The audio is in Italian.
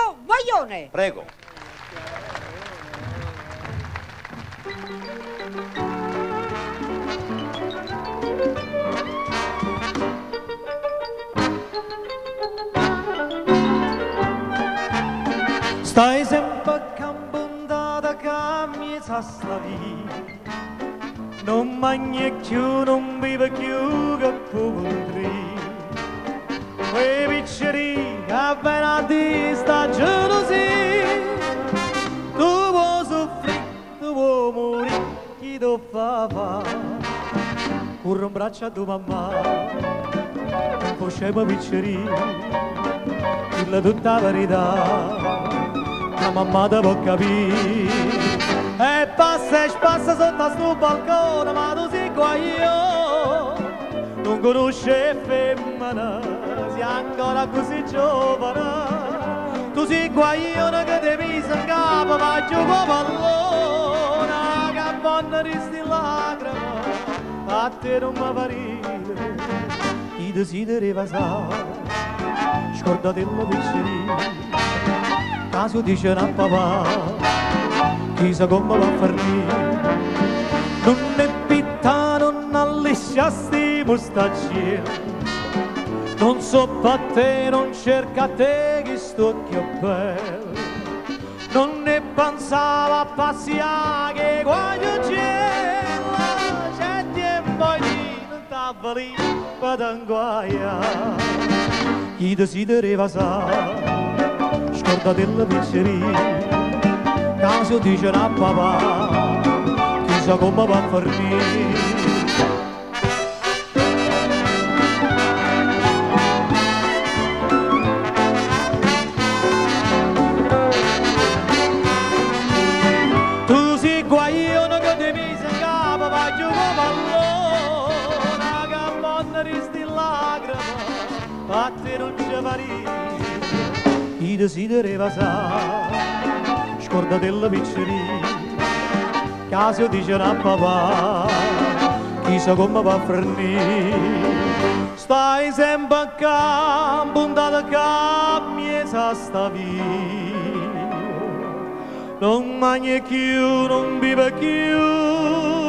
Mauro Vaglione. Prego. Stai sempre campondata che mi sa sta vita, non mangi più, non vive più che poveri. Quei picceri che appena ti sta gelosia, tu vuoi soffrire, tu vuoi morire, chi ti fa fare? Corri in braccio a tua mamma, poi scema picceri, dilla tutta la verità. La mamma te può capire e passa sotto sto balcone, ma tu sei qua io non conosce femmina, sei ancora così giovane. Tu sei qua io che ti mise in capo, ma gioco pallone, che buona risti lacrime, a te non mi parire, chi desideri sa, scordati la piccerina. Caso dice a papà, chissà come va a farmi. Non è pitta, non alliscia sti mustacci, non so per te, non cerca te che sto occhio bello. Non ne pensava a passiare che quando c'è tempo di non t'avvali per t'inguaia. Chi desideri sa, scorda della pizzeria, caso dice a papà, chissà come va a farmi. Tu sei guaglione che ti mise in capo, ma gioco pallone, che buona risti lacrime, a te non ci pari. Chi desideri sa, scorda della pizzeria, caso dice a papà, chissà come va a farmi. Stai sempre a campo, puntata che mi sa sta via, non mangi più, non vive più.